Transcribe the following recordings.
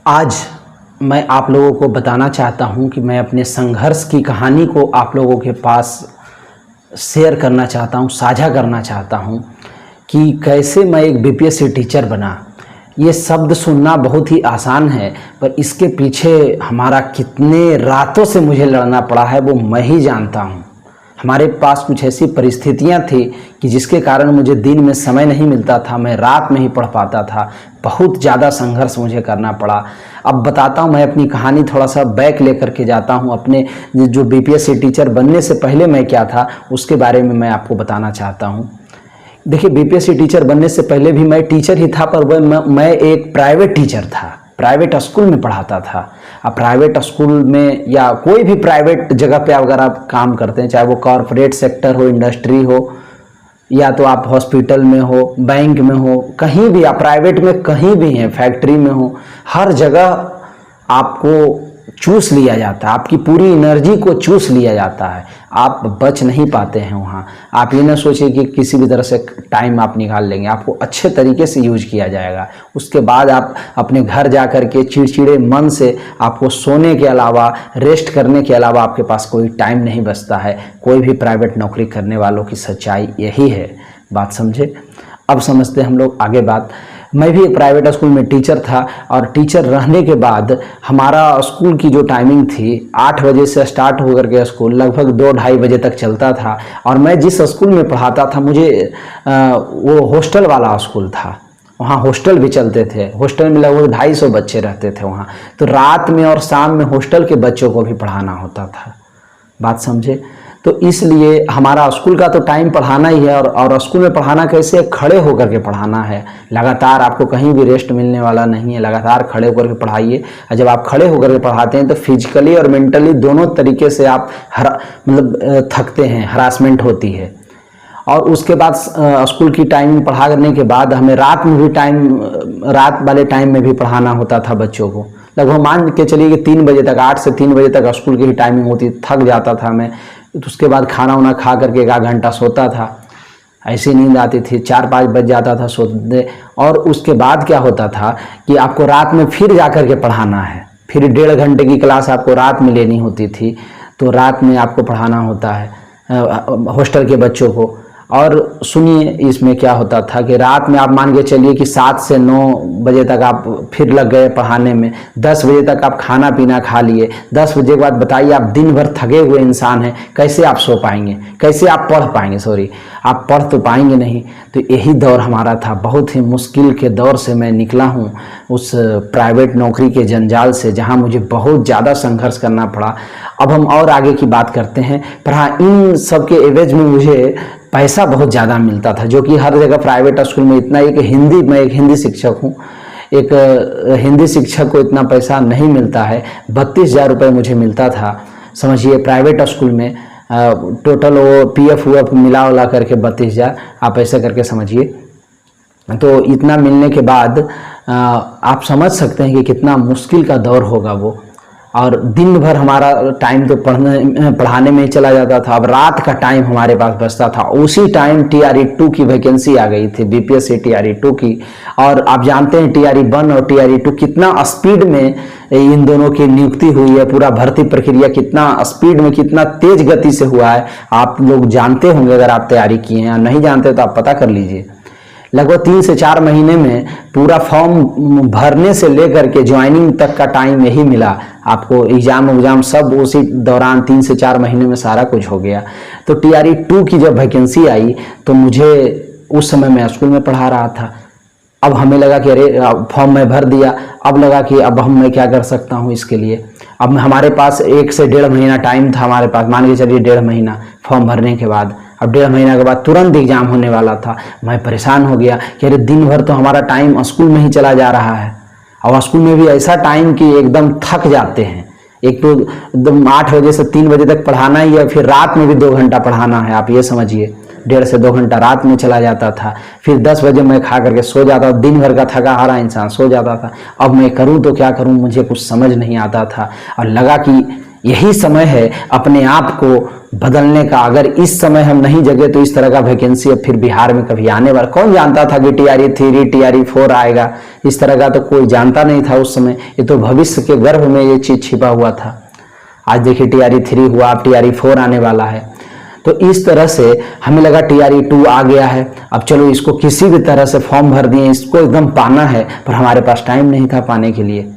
आज मैं आप लोगों को बताना चाहता हूं कि मैं अपने संघर्ष की कहानी को आप लोगों के पास शेयर करना चाहता हूं, साझा करना चाहता हूं कि कैसे मैं एक बीपीएससी टीचर बना। ये शब्द सुनना बहुत ही आसान है, पर इसके पीछे हमारा कितने रातों से मुझे लड़ना पड़ा है वो मैं ही जानता हूं। हमारे पास कुछ ऐसी परिस्थितियां थी कि जिसके कारण मुझे दिन में समय नहीं मिलता था, मैं रात में ही पढ़ पाता था। बहुत ज़्यादा संघर्ष मुझे करना पड़ा। अब बताता हूँ, मैं अपनी कहानी थोड़ा सा बैक लेकर के जाता हूँ। अपने जो बीपीएससी टीचर बनने से पहले मैं क्या था उसके बारे में मैं आपको बताना चाहता हूँ। देखिए, बीपीएससी टीचर बनने से पहले भी मैं टीचर ही था, पर मैं एक प्राइवेट टीचर था। प्राइवेट स्कूल में पढ़ाता था। अब प्राइवेट स्कूल में या कोई भी प्राइवेट जगह पे अगर आप काम करते हैं, चाहे वो कॉरपोरेट सेक्टर हो, इंडस्ट्री हो, या तो आप हॉस्पिटल में हो, बैंक में हो, कहीं भी आप प्राइवेट में कहीं भी हैं, फैक्ट्री में हो, हर जगह आपको चूस लिया जाता है। आपकी पूरी एनर्जी को चूस लिया जाता है। आप बच नहीं पाते हैं वहाँ। आप ये ना सोचिए कि किसी भी तरह से टाइम आप निकाल लेंगे, आपको अच्छे तरीके से यूज किया जाएगा। उसके बाद आप अपने घर जा कर के चिड़चिड़े मन से आपको सोने के अलावा, रेस्ट करने के अलावा आपके पास कोई टाइम नहीं बचता है। कोई भी प्राइवेट नौकरी करने वालों की सच्चाई यही है। बात समझे? अब समझते हैं हम लोग आगे बात। मैं भी एक प्राइवेट स्कूल में टीचर था, और टीचर रहने के बाद हमारा स्कूल की जो टाइमिंग थी 8 बजे से स्टार्ट होकर के स्कूल लगभग 2-2:30 बजे तक चलता था। और मैं जिस स्कूल में पढ़ाता था, मुझे वो हॉस्टल वाला स्कूल था, वहाँ हॉस्टल भी चलते थे। हॉस्टल में लगभग 250 बच्चे रहते थे वहाँ। तो रात में और शाम में हॉस्टल के बच्चों को भी पढ़ाना होता था। बात समझे? तो इसलिए हमारा स्कूल का तो टाइम पढ़ाना ही है। और स्कूल में पढ़ाना कैसे? खड़े होकर के पढ़ाना है। लगातार आपको कहीं भी रेस्ट मिलने वाला नहीं है। लगातार खड़े होकर के पढ़ाइए। और जब आप खड़े होकर के पढ़ाते हैं तो फिजिकली और मेंटली दोनों तरीके से आप थकते हैं, हरासमेंट होती है। और उसके बाद स्कूल की टाइम पढ़ा करने के बाद हमें रात में भी रात वाले टाइम में भी पढ़ाना होता था बच्चों को। लगभग मान के चलिए कि 3 बजे तक, 8 से 3 बजे तक स्कूल की ही टाइमिंग होती। थक जाता था मैं, तो उसके बाद खाना वाना खा करके 1 घंटा सोता था। ऐसी नींद आती थी, 4-5 बज जाता था सोते। और उसके बाद क्या होता था कि आपको रात में फिर जा कर के पढ़ाना है। फिर 1.5 घंटे की क्लास आपको रात में लेनी होती थी। तो रात में आपको पढ़ाना होता है हॉस्टल के बच्चों को। और सुनिए, इसमें क्या होता था कि रात में आप मान के चलिए कि 7 से 9 बजे तक आप फिर लग गए पढ़ाने में। 10 बजे तक आप खाना पीना खा लिए। 10 बजे के बाद बताइए, आप दिन भर थके हुए इंसान हैं, कैसे आप सो पाएंगे? कैसे आप पढ़ पाएंगे? आप पढ़ तो पाएंगे नहीं। तो यही दौर हमारा था। बहुत ही मुश्किल के दौर से मैं निकला हूँ, उस प्राइवेट नौकरी के जंजाल से, जहाँ मुझे बहुत ज़्यादा संघर्ष करना पड़ा। अब हम और आगे की बात करते हैं। पर हाँ, इन सब के एवज में मुझे पैसा बहुत ज़्यादा मिलता था, जो कि हर जगह प्राइवेट स्कूल में इतना। मैं एक हिंदी शिक्षक हूँ। एक हिंदी शिक्षक को इतना पैसा नहीं मिलता है। 32,000 रुपये मुझे मिलता था, समझिए, प्राइवेट स्कूल में। टोटल वो PF मिला उला करके 32,000, आप ऐसे करके समझिए। तो इतना मिलने के बाद आप समझ सकते हैं कि कितना मुश्किल का दौर होगा वो। और दिन भर हमारा टाइम तो पढ़ाने में ही चला जाता था। अब रात का टाइम हमारे पास बचता था। उसी टाइम TRE2 की वैकेंसी आ गई थी, बीपीएससी TRE2 की। और आप जानते हैं TRE1 और TRE2 कितना स्पीड में इन दोनों की नियुक्ति हुई है। पूरा भर्ती प्रक्रिया कितना स्पीड में, कितना तेज गति से हुआ है, आप लोग जानते होंगे अगर आप तैयारी किए हैं। नहीं जानते तो आप पता कर लीजिए। लगभग 3 से 4 महीने में पूरा फॉर्म भरने से लेकर के ज्वाइनिंग तक का टाइम यही मिला आपको। एग्जाम सब उसी दौरान 3 से 4 महीने में सारा कुछ हो गया। तो TRE2 की जब वैकेंसी आई तो मुझे, उस समय मैं स्कूल में पढ़ा रहा था। अब हमें लगा कि अरे फॉर्म मैं भर दिया। अब लगा कि अब मैं क्या कर सकता हूँ इसके लिए। अब हमारे पास 1 से 1.5 महीना टाइम था हमारे पास, मान के चलिए 1.5 महीना फॉर्म भरने के बाद। अब 1.5 महीना के बाद तुरंत एग्जाम होने वाला था। मैं परेशान हो गया कि अरे दिन भर तो हमारा टाइम स्कूल में ही चला जा रहा है। और स्कूल में भी ऐसा टाइम कि एकदम थक जाते हैं। एक तो एकदम 8 बजे से 3 बजे तक पढ़ाना ही है, फिर रात में भी 2 घंटा पढ़ाना है। आप ये समझिए, 1.5 से 2 घंटा रात में चला जाता था। फिर 10 बजे मैं खा करके सो जाता। दिन भर का थका हारा इंसान सो जाता था। अब मैं करूँ तो क्या करूँ, मुझे कुछ समझ नहीं आता था। और लगा कि यही समय है अपने आप को बदलने का। अगर इस समय हम नहीं जगे तो इस तरह का वैकेंसी अब फिर बिहार में कभी आने वाला, कौन जानता था कि TRE 3 TRE 4 आएगा। इस तरह का तो कोई जानता नहीं था उस समय। ये तो भविष्य के गर्भ में ये चीज छिपा हुआ था। आज देखिए TRE 3 हुआ, अब TRE 4 आने वाला है। तो इस तरह से हमें लगा TRE 2 आ गया है, अब चलो इसको किसी भी तरह से फॉर्म भर दिए, इसको एकदम पाना है। पर हमारे पास टाइम नहीं था पाने के लिए।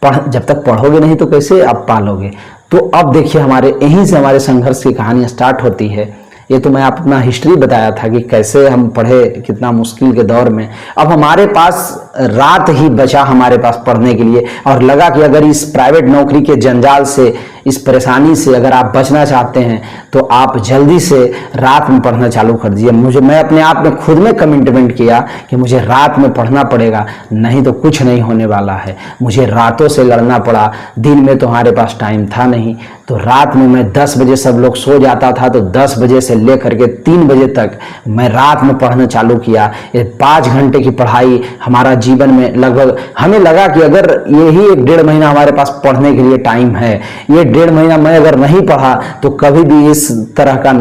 जब तक पढ़ोगे नहीं तो कैसे आप पालोगे। तो अब देखिए हमारे यहीं से हमारे संघर्ष की कहानी स्टार्ट होती है। ये तो मैं आप अपना हिस्ट्री बताया था कि कैसे हम पढ़े, कितना मुश्किल के दौर में। अब हमारे पास रात ही बचा हमारे पास पढ़ने के लिए, और लगा कि अगर इस प्राइवेट नौकरी के जंजाल से, इस परेशानी से अगर आप बचना चाहते हैं तो आप जल्दी से रात में पढ़ना चालू कर दीजिए। मैं अपने आप में खुद में कमिटमेंट किया कि मुझे रात में पढ़ना पड़ेगा, नहीं तो कुछ नहीं होने वाला है। मुझे रातों से लड़ना पड़ा, दिन में तो हमारे पास टाइम था नहीं। तो रात में मैं 10 बजे, सब लोग सो जाता था तो 10 बजे से लेकर के 3 बजे तक मैं रात में पढ़ना चालू किया। ये 5 घंटे की पढ़ाई हमारा जीवन में लगभग, हमें लगा कि अगर यही 1-1.5 महीना हमारे पास पढ़ने के लिए टाइम है, ये 1.5 महीना मैं अगर नहीं पढ़ा तो कभी भी इस तरह का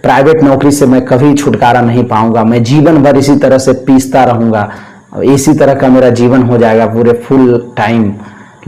प्राइवेट नौकरी से मैं कभी छुटकारा नहीं पाऊंगा। मैं जीवन भर इसी तरह से पीसता रहूंगा, इसी तरह का मेरा जीवन हो जाएगा पूरे फुल टाइम,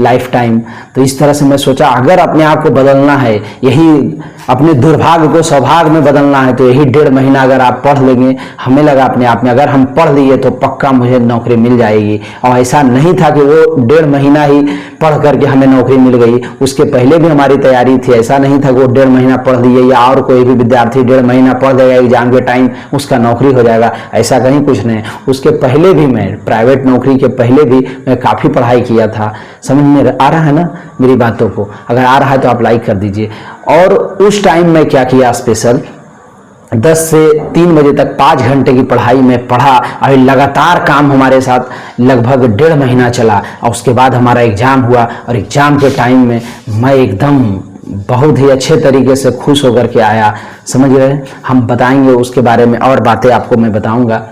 लाइफ टाइम। तो इस तरह से मैं सोचा अगर अपने आप को बदलना है, यही अपने दुर्भाग्य को सौभाग्य में बदलना है, तो यही 1.5 महीना अगर आप पढ़ लेंगे, हमें लगा अपने आप में अगर हम पढ़ लिए तो पक्का मुझे नौकरी मिल जाएगी। और ऐसा नहीं था कि वो 1.5 महीना ही पढ़ करके हमें नौकरी मिल गई, उसके पहले भी हमारी तैयारी थी। ऐसा नहीं था कि वो 1.5 महीना पढ़ लिए या और कोई भी विद्यार्थी 1.5 महीना पढ़ देगा एग्जाम के टाइम उसका नौकरी हो जाएगा, ऐसा कहीं कुछ नहीं। उसके पहले भी मैं प्राइवेट नौकरी के पहले भी मैं काफ़ी पढ़ाई किया था। समझ में आ रहा है ना मेरी बातों को? अगर आ रहा है तो आप लाइक कर दीजिए। और उस टाइम में क्या किया, स्पेशल 10 से 3 बजे तक 5 घंटे की पढ़ाई में पढ़ा। अभी लगातार काम हमारे साथ लगभग 1.5 महीना चला, और उसके बाद हमारा एग्जाम हुआ। और एग्जाम के टाइम में मैं एकदम बहुत ही अच्छे तरीके से खुश होकर के आया। समझ रहे हैं? हम बताएंगे उसके बारे में और बातें आपको मैं बताऊंगा।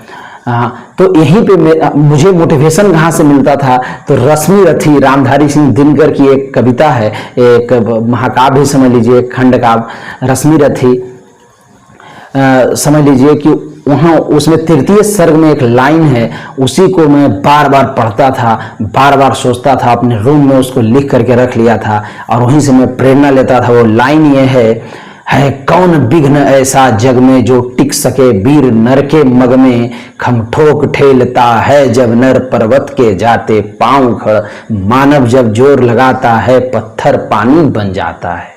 तो यहीं पे मुझे मोटिवेशन कहाँ से मिलता था, तो रश्मि रथी, रामधारी सिंह दिनकर की एक कविता है, एक महाकाव्य समझ लीजिए, खंड काव्य रश्मि रथी, समझ लीजिए कि वहाँ उसमें 3 सर्ग में एक लाइन है, उसी को मैं बार बार पढ़ता था, बार बार सोचता था, अपने रूम में उसको लिख करके रख लिया था और वहीं से मैं प्रेरणा लेता था। वो लाइन ये है कौन विघ्न ऐसा जग में जो टिक सके वीर नर के मग में, खम ठोक ठेलता है जब नर पर्वत के जाते पांव खड़, मानव जब जोर लगाता है पत्थर पानी बन जाता है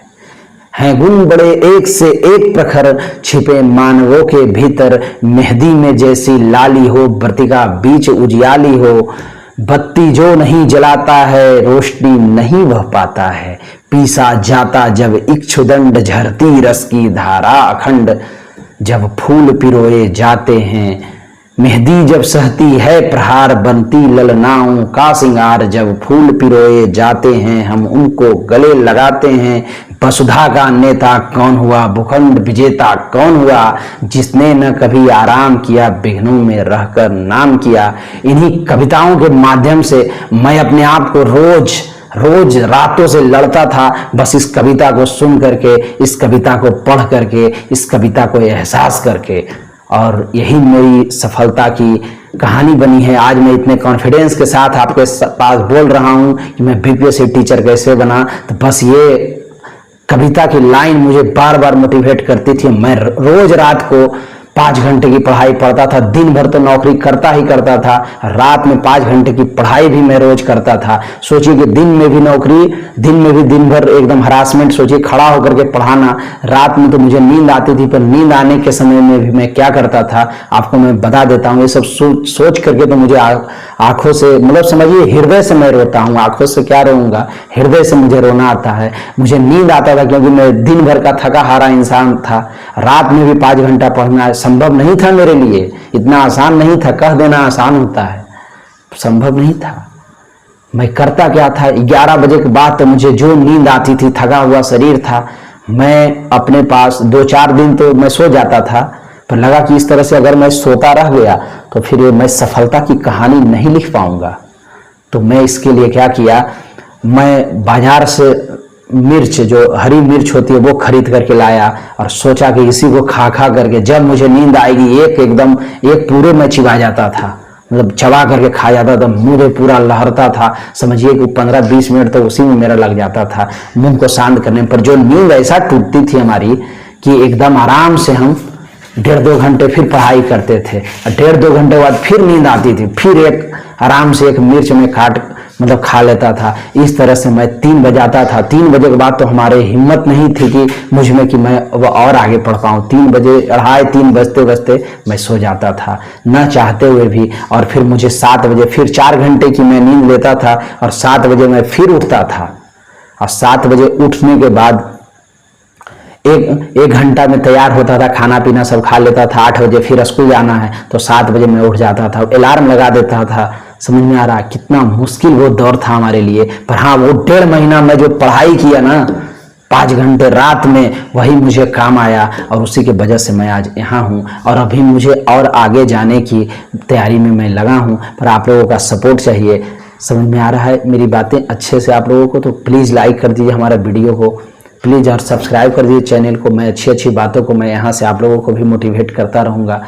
गुण बड़े एक से एक प्रखर छिपे मानवों के भीतर, मेहंदी में जैसी लाली हो वर्तिका बीच उजियाली हो, बत्ती जो नहीं जलाता है रोशनी नहीं वह पाता है, पीसा जाता जब इक्षुदंड झरती रस की धारा अखंड, जब फूल पिरोए जाते हैं मेहंदी जब सहती है प्रहार, बनती ललनाओं का सिंगार, जब फूल पिरोए जाते हैं हम उनको गले लगाते हैं, वसुधा का नेता कौन हुआ भूखंड विजेता कौन हुआ, जिसने न कभी आराम किया विघ्नों में रहकर नाम किया। इन्हीं कविताओं के माध्यम से मैं अपने आप को रोज रातों से लड़ता था, बस इस कविता को सुन करके, इस कविता को पढ़ करके, इस कविता को एहसास करके, और यही मेरी सफलता की कहानी बनी है। आज मैं इतने कॉन्फिडेंस के साथ आपके पास बोल रहा हूं कि मैं बीपीएससी टीचर कैसे बना, तो बस ये कविता की लाइन मुझे बार बार मोटिवेट करती थी। मैं रोज रात को 5 घंटे की पढ़ाई पढ़ता था, दिन भर तो नौकरी करता ही करता था, रात में 5 घंटे की पढ़ाई भी मैं रोज करता था। सोचिए कि दिन में भी नौकरी, दिन में भी दिन भर एकदम हरासमेंट, सोचिए खड़ा होकर के पढ़ाना। रात में तो मुझे नींद आती थी, पर नींद आने के समय में भी मैं क्या करता था आपको मैं बता देता हूँ। ये सब सोच करके तो मुझे आंखों से, मतलब समझिए हृदय से मैं रोता हूँ, आंखों से क्या रोऊंगा, हृदय से मुझे रोना आता है। मुझे नींद आता था क्योंकि मैं दिन भर का थका हारा इंसान था। रात में भी 5 घंटा पढ़ना संभव नहीं था मेरे लिए, इतना आसान नहीं था। कह देना आसान होता है, संभव नहीं था। मैं करता क्या था, 11 बजे के बाद तो मुझे जो नींद आती थी, थका हुआ शरीर था, मैं अपने पास 2-4 दिन तो मैं सो जाता था, पर लगा कि इस तरह से अगर मैं सोता रह गया तो फिर मैं सफलता की कहानी नहीं लिख पाऊंगा। तो मैं इसके लिए क्या किया, मैं बाजार से मिर्च, जो हरी मिर्च होती है, वो खरीद करके लाया और सोचा कि इसी को खा खा करके जब मुझे नींद आएगी एक पूरे में चिबा जाता था, मतलब चबा करके खा जाता था। मुंह पूरा लहरता था, समझिए कि 15-20 मिनट तो उसी में मेरा लग जाता था मुंह को शांत करने पर। जो नींद ऐसा टूटती थी हमारी कि एकदम आराम से हम 1.5-2 घंटे फिर पढ़ाई करते थे, 1.5-2 घंटे बाद फिर नींद आती थी, फिर आराम से एक मिर्च में काट मतलब खा लेता था। इस तरह से मैं 3 बजाता था। 3 बजे के बाद तो हमारे हिम्मत नहीं थी कि मुझ में कि मैं अब और आगे पढ़ पाऊँ। 3 बजे 2:30 बजते बजते मैं सो जाता था न चाहते हुए भी। और फिर मुझे 7 बजे फिर 4 घंटे की मैं नींद लेता था और 7 बजे मैं फिर उठता था। और 7 बजे उठने के बाद एक घंटा में तैयार होता था, खाना पीना सब खा लेता था। 8 बजे फिर स्कूल जाना है तो 7 बजे मैं उठ जाता था, अलार्म लगा देता था। समझ में आ रहा कितना मुश्किल वो दौर था हमारे लिए। पर हाँ, वो 1.5 महीना में जो पढ़ाई किया ना 5 घंटे रात में, वही मुझे काम आया और उसी के वजह से मैं आज यहाँ हूँ। और अभी मुझे और आगे जाने की तैयारी में मैं लगा हूँ, पर आप लोगों का सपोर्ट चाहिए। समझ में आ रहा है मेरी बातें अच्छे से आप लोगों को? तो प्लीज़ लाइक कर दीजिए हमारा वीडियो को प्लीज़, और सब्सक्राइब कर दीजिए चैनल को। मैं अच्छी अच्छी बातों को मैं यहाँ से आप लोगों को भी मोटिवेट करता रहूँगा।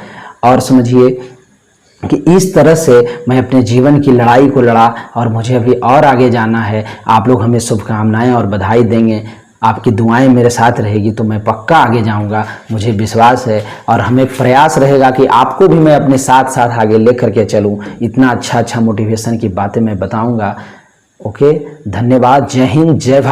और समझिए कि इस तरह से मैं अपने जीवन की लड़ाई को लड़ा और मुझे अभी और आगे जाना है। आप लोग हमें शुभकामनाएं और बधाई देंगे, आपकी दुआएं मेरे साथ रहेगी तो मैं पक्का आगे जाऊंगा, मुझे विश्वास है। और हमें प्रयास रहेगा कि आपको भी मैं अपने साथ साथ आगे ले करके चलूँ। इतना अच्छा मोटिवेशन की बातें मैं बताऊँगा। ओके, धन्यवाद। जय हिंद, जय भारत।